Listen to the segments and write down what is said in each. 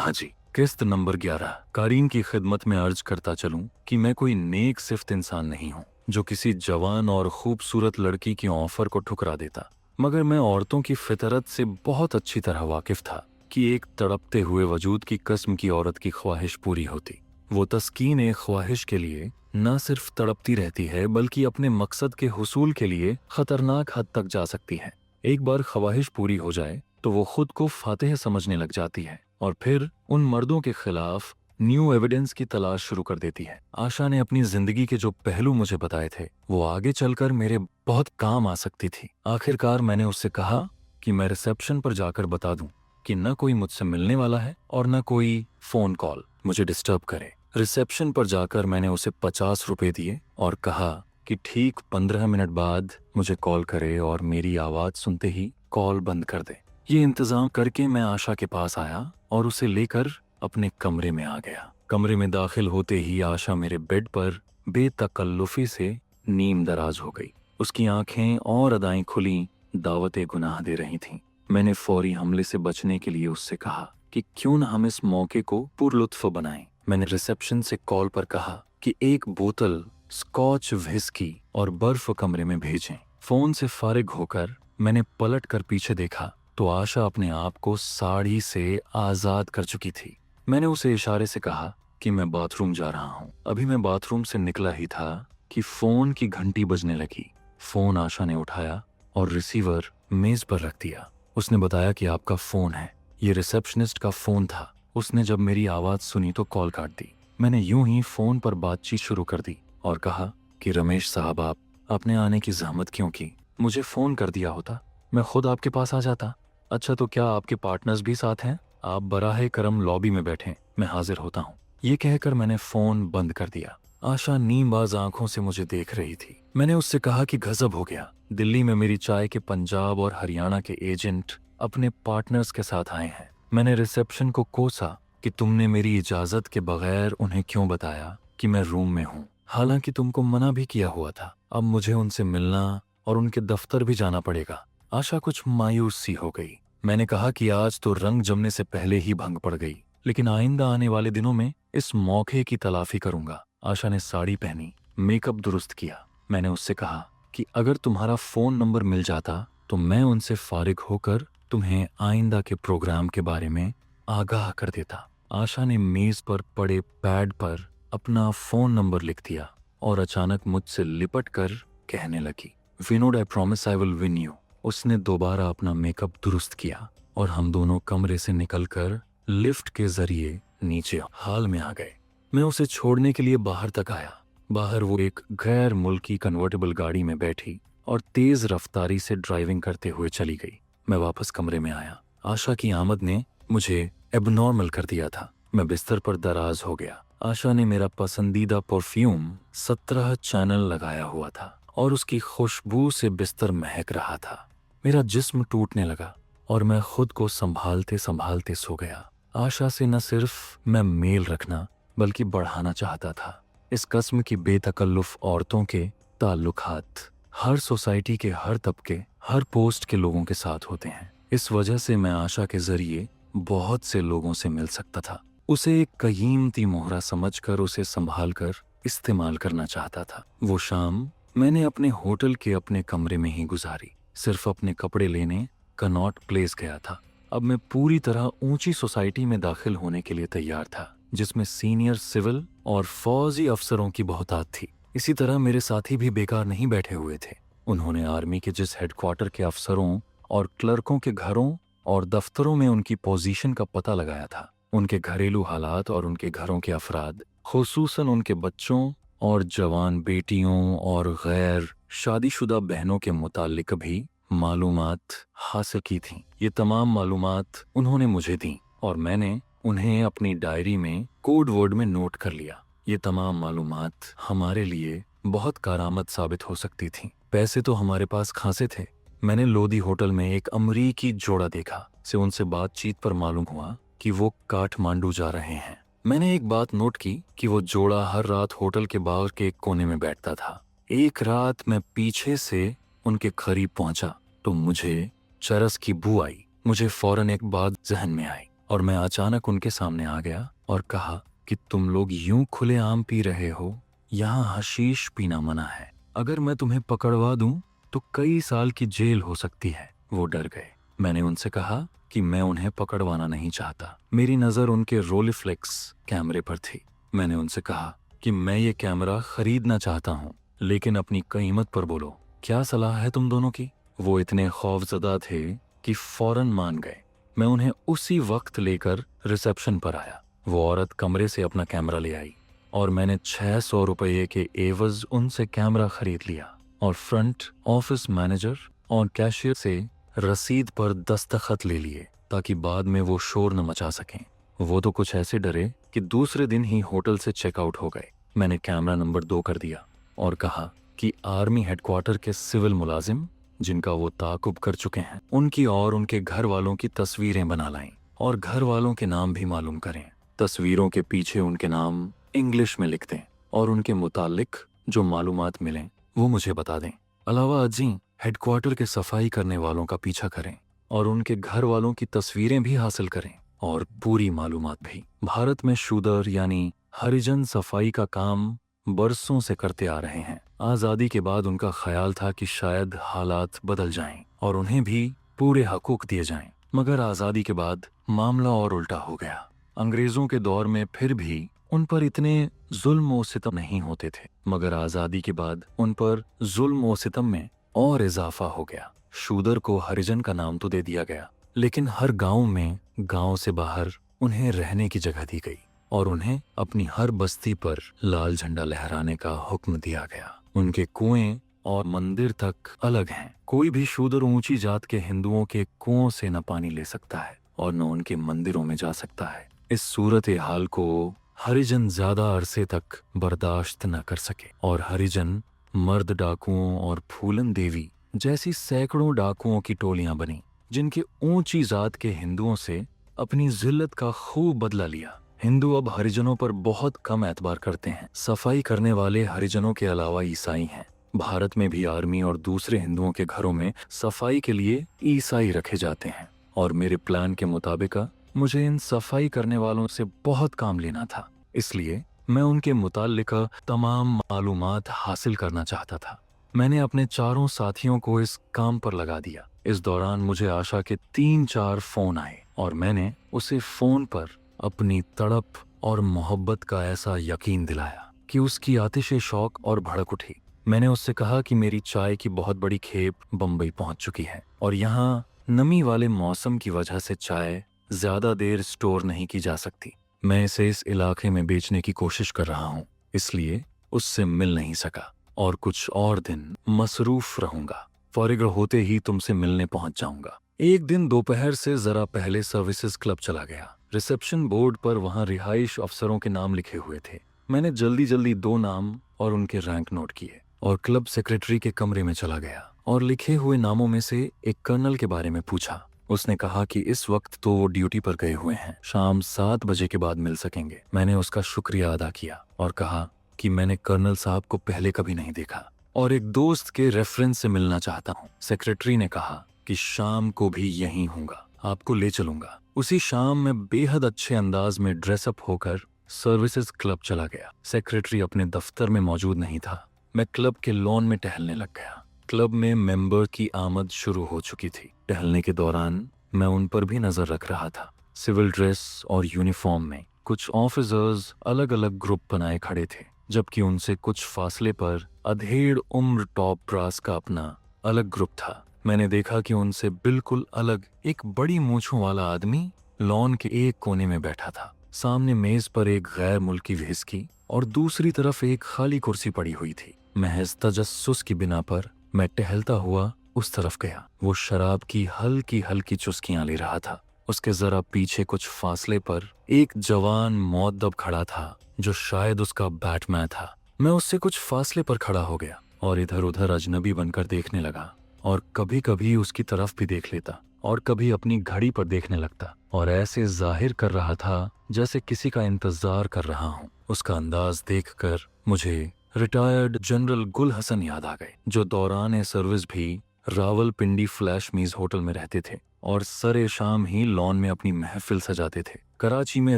कहा जी। किस्त नंबर 11। कारीन की खिदमत में अर्ज करता चलूं कि मैं कोई नेक सिफ्त इंसान नहीं हूं जो किसी जवान और खूबसूरत लड़की की ऑफर को ठुकरा देता, मगर मैं औरतों की फितरत से बहुत अच्छी तरह वाकिफ था कि एक तड़पते हुए वजूद की किस्म की औरत की ख्वाहिश पूरी होती। वो तस्कीन एक ख्वाहिश के लिए न सिर्फ तड़पती रहती है बल्कि अपने मकसद के हुसूल के लिए खतरनाक हद तक जा सकती है। एक बार ख्वाहिश पूरी हो जाए तो वो खुद को फातेह समझने लग जाती है और फिर उन मर्दों के खिलाफ न्यू एविडेंस की तलाश शुरू कर देती है। आशा ने अपनी जिंदगी के जो पहलू मुझे बताए थे वो आगे चलकर मेरे बहुत काम आ सकती थी। आखिरकार मैंने उससे कहा कि मैं रिसेप्शन पर जाकर बता दूं कि न कोई मुझसे मिलने वाला है और न कोई फोन कॉल मुझे डिस्टर्ब करे। रिसेप्शन पर जाकर मैंने उसे 50 रुपए दिए और कहा कि ठीक 15 मिनट बाद मुझे कॉल करे और मेरी आवाज सुनते ही कॉल बंद कर दे। ये इंतजाम करके मैं आशा के पास आया और उसे लेकर अपने कमरे में आ गया। कमरे में दाखिल होते ही आशा मेरे बेड पर बेतकल्लुफी से नीम दराज हो गई। उसकी आंखें और अदाएं खुली दावते गुनाह दे रही थीं। मैंने फौरी हमले से बचने के लिए उससे कहा कि क्यों न हम इस मौके को पुरलुत्फ बनाएं। मैंने रिसेप्शन से कॉल पर कहा कि एक बोतल स्कॉच व्हिस्की और बर्फ कमरे में भेजें। फोन से फारिग होकर मैंने पलट कर पीछे देखा तो आशा अपने आप को साड़ी से आजाद कर चुकी थी। मैंने उसे इशारे से कहा कि मैं बाथरूम जा रहा हूँ। अभी मैं बाथरूम से निकला ही था कि फोन की घंटी बजने लगी। फोन आशा ने उठाया और रिसीवर मेज पर रख दिया। उसने बताया कि आपका फोन है। ये रिसेप्शनिस्ट का फोन था। उसने जब मेरी आवाज सुनी तो कॉल काट दी। मैंने यूं ही फोन पर बातचीत शुरू कर दी और कहा कि रमेश साहब, आपने आने की जहमत क्यों की? मुझे फोन कर दिया होता, मैं खुद आपके पास आ जाता। अच्छा, तो क्या आपके पार्टनर्स भी साथ हैं? आप बराहे करम लॉबी में बैठें, मैं हाजिर होता हूँ। ये कहकर मैंने फोन बंद कर दिया। आशा नीमबाज आंखों से मुझे देख रही थी। मैंने उससे कहा कि गजब हो गया, दिल्ली में मेरी चाय के पंजाब और हरियाणा के एजेंट अपने पार्टनर्स के साथ आए हैं। मैंने रिसेप्शन को कोसा कि तुमने मेरी इजाजत के बगैर उन्हें क्यों बताया कि मैं रूम में हूँ, हालांकि तुमको मना भी किया हुआ था। अब मुझे उनसे मिलना और उनके दफ्तर भी जाना पड़ेगा। आशा कुछ मायूस सी हो गई। मैंने कहा कि आज तो रंग जमने से पहले ही भंग पड़ गई, लेकिन आइंदा आने वाले दिनों में इस मौके की तलाफी करूंगा। आशा ने साड़ी पहनी, मेकअप दुरुस्त किया। मैंने उससे कहा कि अगर तुम्हारा फोन नंबर मिल जाता तो मैं उनसे फारिग होकर तुम्हें आइंदा के प्रोग्राम के बारे में आगाह कर देता। आशा ने मेज पर पड़े पैड पर अपना फोन नंबर लिख दिया और अचानक मुझसे लिपट कर कहने लगी, Vinod, I promise I will win you. उसने दोबारा अपना मेकअप दुरुस्त किया और हम दोनों कमरे से निकलकर लिफ्ट के जरिए नीचे हॉल में आ गए। मैं उसे छोड़ने के लिए बाहर तक आया। बाहर वो एक गैर मुल्की कन्वर्टेबल गाड़ी में बैठी और तेज रफ्तारी से ड्राइविंग करते हुए चली गई। मैं वापस कमरे में आया। आशा की आमद ने मुझे एबनॉर्मल कर दिया था। मैं बिस्तर पर दराज हो गया। आशा ने मेरा पसंदीदा परफ्यूम 17 चैनल लगाया हुआ था और उसकी खुशबू से बिस्तर महक रहा था। मेरा जिस्म टूटने लगा और मैं खुद को संभालते संभालते सो गया। आशा से न सिर्फ मैं मेल रखना बल्कि बढ़ाना चाहता था। इस किस्म की बेतकल्लुफ औरतों के ताल्लुकात हर सोसाइटी के हर तबके, हर पोस्ट के लोगों के साथ होते हैं। इस वजह से मैं आशा के जरिए बहुत से लोगों से मिल सकता था। उसे एक कीमती मोहरा समझकर उसे संभाल कर इस्तेमाल करना चाहता था। वो शाम मैंने अपने होटल के अपने कमरे में ही गुजारी। सिर्फ अपने कपड़े लेने कनॉट प्लेस गया था। अब मैं पूरी तरह ऊंची सोसाइटी में दाखिल होने के लिए तैयार था, जिसमें सीनियर सिविल और फौजी अफसरों की बहुतात थी। इसी तरह मेरे साथी भी बेकार नहीं बैठे हुए थे। उन्होंने आर्मी के जिस हेडक्वार्टर के अफसरों और क्लर्कों के घरों और दफ्तरों में उनकी पोजीशन का पता लगाया था, उनके घरेलू हालात और उनके घरों के अफराद, खुसूसन उनके बच्चों और जवान बेटियों और गैर शादीशुदा बहनों के मुतालिक भी मालूमात हासिल की थीं। ये तमाम मालूमात उन्होंने मुझे दी और मैंने उन्हें अपनी डायरी में कोड वर्ड में नोट कर लिया। ये तमाम मालूमात हमारे लिए बहुत कारआमद साबित हो सकती थीं। पैसे तो हमारे पास खासे थे। मैंने लोधी होटल में एक अमरीकी जोड़ा देखा। से उनसे बातचीत पर मालूम हुआ कि वो काठमांडू जा रहे हैं। मैंने एक बात नोट की कि वो जोड़ा हर रात होटल के बाहर के एक कोने में बैठता था। एक रात मैं पीछे से उनके करीब पहुंचा तो मुझे चरस की बू आई। मुझे फौरन एक बात जहन में आई और मैं अचानक उनके सामने आ गया और कहा कि तुम लोग यूं खुलेआम पी रहे हो, यहाँ हशीश पीना मना है। अगर मैं तुम्हें पकड़वा दूं तो कई साल की जेल हो सकती है। वो डर गए। मैंने उनसे कहा कि मैं उन्हें पकड़वाना नहीं चाहता। मेरी नज़र उनके रोलिफ्लेक्स कैमरे पर थी। मैंने उनसे कहा कि मैं ये कैमरा खरीदना चाहता हूँ, लेकिन अपनी कीमत पर बोलो। क्या सलाह है तुम दोनों की? वो इतने खौफजदा थे कि फौरन मान गए। मैं उन्हें उसी वक्त लेकर रिसेप्शन पर आया। वो औरत कमरे से अपना कैमरा ले आई और मैंने 600 रुपये के एवज उनसे कैमरा खरीद लिया और फ्रंट ऑफिस मैनेजर और कैशियर से रसीद पर दस्तखत ले लिए ताकि बाद में वो शोर न मचा सकें। वो तो कुछ ऐसे डरे कि दूसरे दिन ही होटल से चेकआउट हो गए। मैंने कैमरा नंबर 2 कर दिया और कहा कि आर्मी हेडक्वार्टर के सिविल मुलाजिम जिनका वो ताकुब कर चुके हैं, उनकी और उनके घर वालों की तस्वीरें बना लाएं और घर वालों के नाम भी मालूम करें। तस्वीरों के पीछे उनके नाम इंग्लिश में लिख दें और उनके मुतालिक जो मालूमात मिलें वो मुझे बता दें। अलावा अजी हेडक्वार्टर के सफाई करने वालों का पीछा करें और उनके घर वालों की तस्वीरें भी हासिल करें और पूरी मालूमात भी। भारत में शूदर यानी हरिजन सफाई का काम बरसों से करते आ रहे हैं। आज़ादी के बाद उनका ख्याल था कि शायद हालात बदल जाएं और उन्हें भी पूरे हकूक दिए जाएं, मगर आज़ादी के बाद मामला और उल्टा हो गया। अंग्रेजों के दौर में फिर भी उन पर इतने जुल्म और सितम नहीं होते थे, मगर आज़ादी के बाद उन पर जुल्म और सितम में और इजाफा हो गया। शूदर को हरिजन का नाम तो दे दिया गया, लेकिन हर गांव में गांव से बाहर उन्हें रहने की जगह दी गई और उन्हें अपनी हर बस्ती पर लाल झंडा लहराने का हुक्म दिया गया। उनके कुएं और मंदिर तक अलग हैं। कोई भी शूदर ऊंची जात के हिंदुओं के कुओं से न पानी ले सकता है और न उनके मंदिरों में जा सकता है। इस सूरत हाल को हरिजन ज्यादा अरसे तक बर्दाश्त न कर सके और हरिजन मर्द डाकुओं और फूलन देवी जैसी सैकड़ों डाकुओं की टोलियां बनी, जिनके ऊंची जात के हिंदुओं से अपनी जिल्लत का खूब बदला लिया। हिंदू अब हरिजनों पर बहुत कम एतबार करते हैं। सफाई करने वाले हरिजनों के अलावा ईसाई हैं। भारत में भी आर्मी और दूसरे हिंदुओं के घरों में सफाई के लिए ईसाई रखे जाते हैं और मेरे प्लान के मुताबिक मुझे इन सफाई करने वालों से बहुत काम लेना था, इसलिए मैं उनके मुताल्लिका तमाम मालूमात हासिल करना चाहता था। मैंने अपने चारों साथियों को इस काम पर लगा दिया। इस दौरान मुझे आशा के 3-4 फोन आए और मैंने उसे फोन पर अपनी तड़प और मोहब्बत का ऐसा यकीन दिलाया कि उसकी आतिश शौक और भड़क उठी। मैंने उससे कहा कि मेरी चाय की बहुत बड़ी खेप बम्बई पहुंच चुकी है और यहाँ नमी वाले मौसम की वजह से चाय ज्यादा देर स्टोर नहीं की जा सकती। मैं इसे इस इलाके में बेचने की कोशिश कर रहा हूँ, इसलिए उससे मिल नहीं सका और कुछ और दिन मसरूफ रहूंगा। फौरिग होते ही तुमसे मिलने पहुंच जाऊंगा। एक दिन दोपहर से जरा पहले सर्विसेज क्लब चला गया। रिसेप्शन बोर्ड पर वहां रिहाइश अफसरों के नाम लिखे हुए थे। मैंने जल्दी जल्दी 2 नाम और उनके रैंक नोट किए और क्लब सेक्रेटरी के कमरे में चला गया और लिखे हुए नामों में से एक कर्नल के बारे में पूछा। उसने कहा कि इस वक्त तो वो ड्यूटी पर गए हुए हैं, शाम 7 बजे के बाद मिल सकेंगे। मैंने उसका शुक्रिया अदा किया और कहा कि मैंने कर्नल साहब को पहले कभी नहीं देखा और एक दोस्त के रेफरेंस से मिलना चाहता हूँ। सेक्रेटरी ने कहा कि शाम को भी यहीं हूँगा, आपको ले चलूंगा। उसी शाम मैं बेहद अच्छे अंदाज में ड्रेसअप होकर सर्विसेज क्लब चला गया। सेक्रेटरी अपने दफ्तर में मौजूद नहीं था। मैं क्लब के लॉन में टहलने लग गया। क्लब में मेंबर की आमद शुरू हो चुकी थी। टहलने के दौरान मैं उन पर भी नजर रख रहा था। सिविल ड्रेस और यूनिफॉर्म में कुछ ऑफिसर्स अलग अलग ग्रुप बनाए खड़े थे, जबकि उनसे कुछ फासले पर अधेड़ उम्र टॉप ब्रास का अपना अलग ग्रुप था। मैंने देखा कि उनसे बिल्कुल अलग एक बड़ी मूंछों वाला आदमी लॉन के एक कोने में बैठा था। सामने मेज पर एक गैर मुल्की व्हिस्की और दूसरी तरफ एक खाली कुर्सी पड़ी हुई थी। महज तजस्सुस की बिना पर मैं टहलता हुआ उस तरफ गया। वो शराब की हल्की हल्की चुस्कियां ले रहा था। उसके जरा पीछे कुछ फासले पर एक जवान मुअद्दब खड़ा था जो शायद उसका बैटमैन था। मैं उससे कुछ फासले पर खड़ा हो गया और इधर उधर अजनबी बनकर देखने लगा और कभी कभी उसकी तरफ भी देख लेता और कभी अपनी घड़ी पर देखने लगता और ऐसे जाहिर कर रहा था जैसे किसी का इंतजार कर रहा हूँ। उसका अंदाज देखकर मुझे रिटायर्ड जनरल गुल हसन याद आ गए, जो दौरान सर्विस भी रावलपिंडी फ्लैश मीज होटल में रहते थे और सरे शाम ही लॉन में अपनी महफिल सजाते थे। कराची में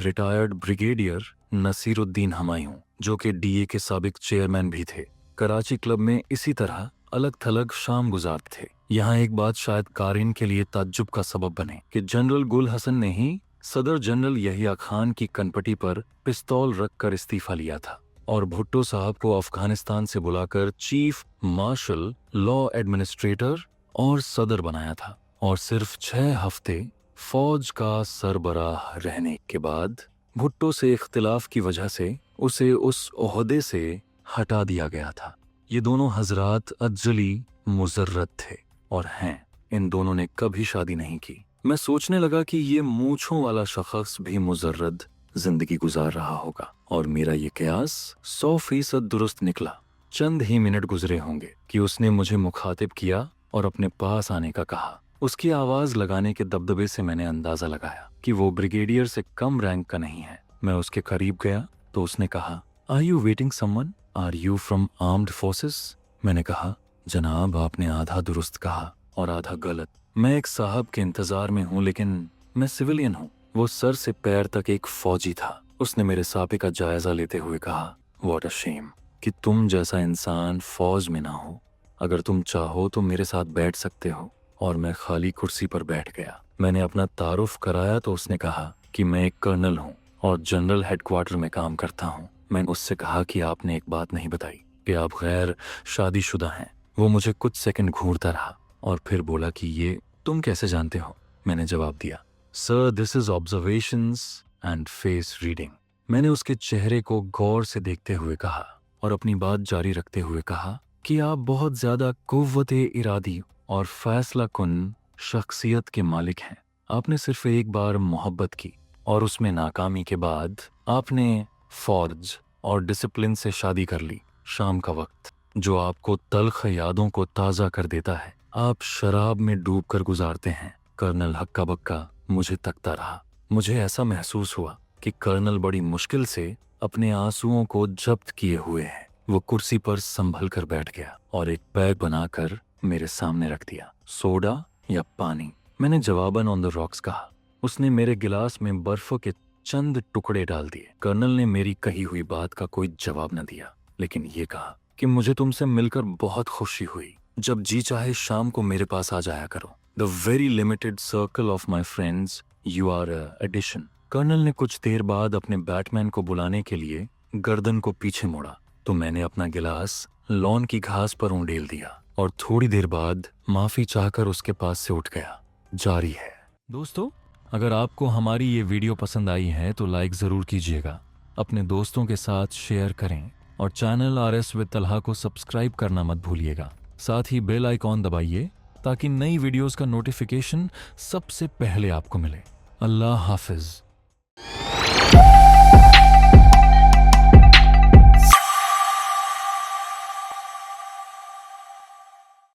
रिटायर्ड ब्रिगेडियर नसीरुद्दीन हमायूं, जो कि डीए के साबिक चेयरमैन भी थे, कराची क्लब में इसी तरह अलग थलग शाम गुजारते थे। यहाँ एक बात शायद कारिन के लिए ताज्जुब का सबब बने कि जनरल गुल हसन ने ही सदर जनरल यहिया खान की कनपटी पर पिस्तौल रखकर इस्तीफा लिया था और भुट्टो साहब को अफगानिस्तान से बुलाकर चीफ मार्शल, लॉ एडमिनिस्ट्रेटर और सदर बनाया था। और सिर्फ 6 हफ्ते फौज का सरबराह रहने के बाद भुट्टो से इख्तिलाफ की वजह से उसे उस ओहदे से हटा दिया गया था। ये दोनों हजरात अज्जली मुजर्रद थे और हैं, इन दोनों ने कभी शादी नहीं की। मैं सोचने लगा कि ये मूंछों वाला शख्स भी मुजर्रद जिंदगी गुजार रहा होगा और मेरा ये कयास 100% दुरुस्त निकला। चंद ही मिनट गुजरे होंगे कि उसने मुझे मुखातिब किया और अपने पास आने का कहा। उसकी आवाज लगाने के दबदबे से मैंने अंदाजा लगाया कि वो ब्रिगेडियर से कम रैंक का नहीं है। मैं उसके करीब गया तो उसने कहा, are you waiting someone? Are you from armed forces? मैंने कहा, जनाब आपने आधा दुरुस्त कहा और आधा गलत। मैं एक साहब के इंतजार में हूँ, लेकिन मैं सिविलियन हूँ। वो सर से पैर तक एक फौजी था। उसने मेरे सापे का जायजा लेते हुए कहा, व्हाट अ शेम कि तुम जैसा इंसान फौज में ना हो। अगर तुम चाहो तो मेरे साथ बैठ सकते हो। और मैं खाली कुर्सी पर बैठ गया। मैंने अपना तारुफ कराया तो उसने कहा कि मैं एक कर्नल हूँ और जनरल हेडक्वार्टर में काम करता हूँ। मैंने उससे कहा कि आपने एक बात नहीं बताई कि आप गैर शादीशुदा हैं। वो मुझे कुछ सेकंड घूरता रहा और फिर बोला कि ये तुम कैसे जानते हो? मैंने जवाब दिया, sir this is observations and face reading. मैंने उसके चेहरे को गौर से देखते हुए कहा और अपनी बात जारी रखते हुए कहा कि आप बहुत ज्यादा कुव्वते इरादी और फैसला कुन शख्सियत के मालिक हैं। आपने सिर्फ एक बार मोहब्बत की और उसमें नाकामी के बाद आपने फौज और डिसिप्लिन से शादी कर ली। शाम का वक्त जो आपको तल्ख यादों को ताज़ा कर देता है, आप शराब में डूबकर गुजारते हैं। कर्नल हक्का बक्का मुझे तकता रहा। मुझे ऐसा महसूस हुआ कि कर्नल बड़ी मुश्किल से अपने आंसुओं को जब्त किए हुए है। वो कुर्सी पर संभल कर बैठ गया और एक पैक बनाकर मेरे सामने रख दिया। सोडा या पानी? मैंने जवाबन ऑन द रॉक्स कहा। उसने मेरे गिलास में बर्फों के चंद टुकड़े डाल दिए। कर्नल ने मेरी कही हुई बात का कोई जवाब न दिया, लेकिन ये कहा कि मुझे तुमसे मिलकर बहुत खुशी हुई। जब जी चाहे शाम को मेरे पास आ जाया करो। The very limited circle of my friends, you are addition. Colonel ने कुछ देर बाद अपने बैटमैन को बुलाने के लिए गर्दन को पीछे मोड़ा तो मैंने अपना गिलास लॉन की घास पर उंडेल दिया और थोड़ी देर बाद माफी चाहकर उसके पास से उठ गया। जारी है। दोस्तों, अगर आपको हमारी ये वीडियो पसंद आई है तो लाइक जरूर कीजिएगा, अपने दोस्तों के साथ शेयर करें और चैनल RS विद तलहा को सब्सक्राइब करना मत भूलिएगा। साथ ही बेल आइकॉन दबाइए ताकि नई वीडियोस का नोटिफिकेशन सबसे पहले आपको मिले। अल्लाह हाफिज।